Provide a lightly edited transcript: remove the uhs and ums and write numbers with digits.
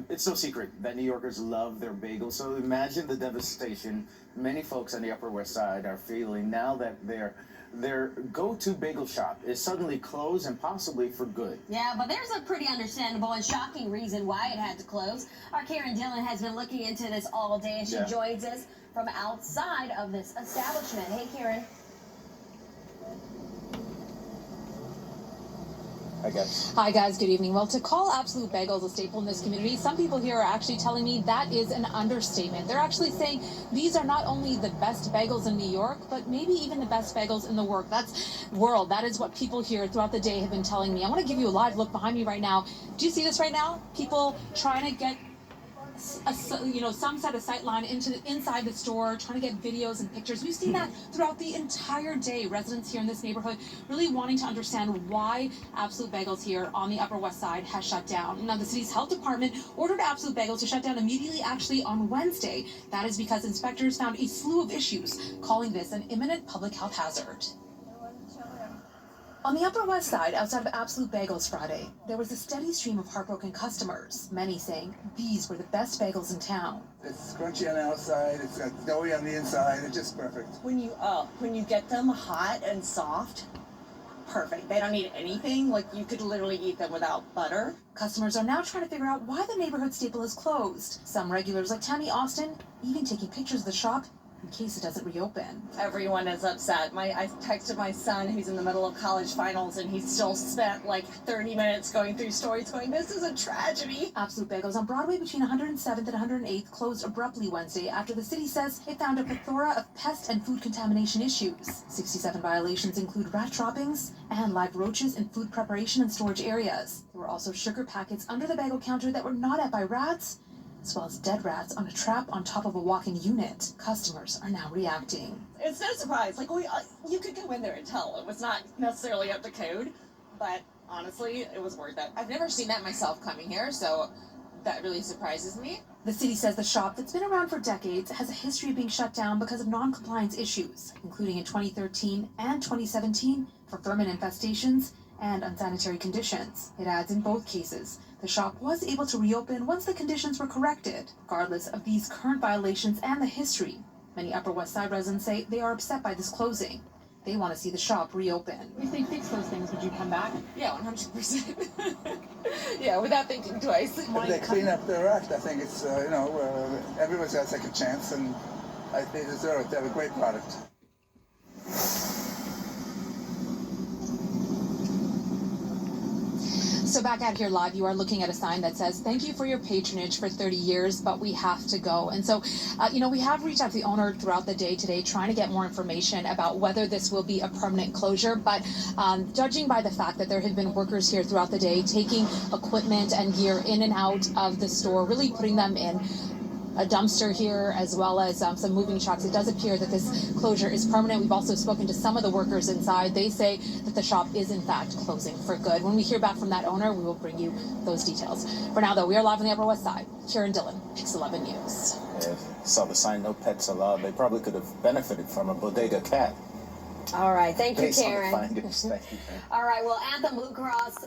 It's no secret that New Yorkers love their bagels, so imagine the devastation many folks on the Upper West Side are feeling now that their go-to bagel shop is suddenly closed and possibly for good. Yeah, but there's a pretty understandable and shocking reason why it had to close. Our Kiran Dhillon has been looking into this all day, and she joins us from outside of this establishment. Hey, Kiran. Hi guys, good evening. Well, to call Absolute Bagels a staple in this community, some people here are actually telling me that is an understatement. They're actually saying these are not only the best bagels in New York, but maybe even the best bagels in the world. That is what people here throughout the day have been telling me. I want to give you a live look behind me right now. Do you see this right now? People trying to get some set of sight line inside the store, trying to get videos and pictures. We've seen that throughout the entire day. Residents here in this neighborhood really wanting to understand why Absolute Bagels here on the Upper West Side has shut down. Now, the city's health department ordered Absolute Bagels to shut down immediately, actually on Wednesday. That is because inspectors found a slew of issues, calling this an imminent public health hazard. On the Upper West Side, outside of Absolute Bagels Friday, there was a steady stream of heartbroken customers, many saying these were the best bagels in town. It's crunchy on the outside, it's got doughy on the inside, it's just perfect. When you get them hot and soft, perfect. They don't need anything, like you could literally eat them without butter. Customers are now trying to figure out why the neighborhood staple is closed. Some regulars like Tammy Austin even taking pictures of the shop in case it doesn't reopen. Everyone is upset. I texted my son, who's in the middle of college finals, and he still spent like 30 minutes going through stories going, this is a tragedy. Absolute Bagels on Broadway between 107th and 108th closed abruptly Wednesday after the city says it found a plethora of pest and food contamination issues. 67 violations include rat droppings and live roaches in food preparation and storage areas. There were also sugar packets under the bagel counter that were not ate by rats, as well as dead rats on a trap on top of a walk-in unit. Customers are now reacting. It's no surprise. Like, you could go in there and tell it was not necessarily up to code, but honestly, it was worth it. I've never seen that myself coming here, so that really surprises me. The city says the shop that's been around for decades has a history of being shut down because of non-compliance issues, including in 2013 and 2017 for vermin infestations and unsanitary conditions. It adds in both cases, the shop was able to reopen once the conditions were corrected. Regardless of these current violations and the history, many Upper West Side residents say they are upset by this closing. They want to see the shop reopen. If they fix those things, would you come back? Yeah, 100%. Yeah, without thinking twice. If they clean up their act, I think it's, everyone's got a second chance, and they deserve it. They have a great product. So back out here live, you are looking at a sign that says, thank you for your patronage for 30 years, but we have to go. And so, we have reached out to the owner throughout the day today, trying to get more information about whether this will be a permanent closure. But judging by the fact that there have been workers here throughout the day taking equipment and gear in and out of the store, really putting them in a dumpster here, as well as some moving trucks, it does appear that this closure is permanent. We've also spoken to some of the workers inside. They say that the shop is in fact closing for good. When we hear back from that owner, we will bring you those details. For now, though, we are live on the Upper West Side. Kiran Dhillon, Pix 11 News. Saw the sign, no pets allowed. They probably could have benefited from a bodega cat. All right, thank you, Based on the Karen. findings. Thank you, Karen. All right, well, Anthem Blue Cross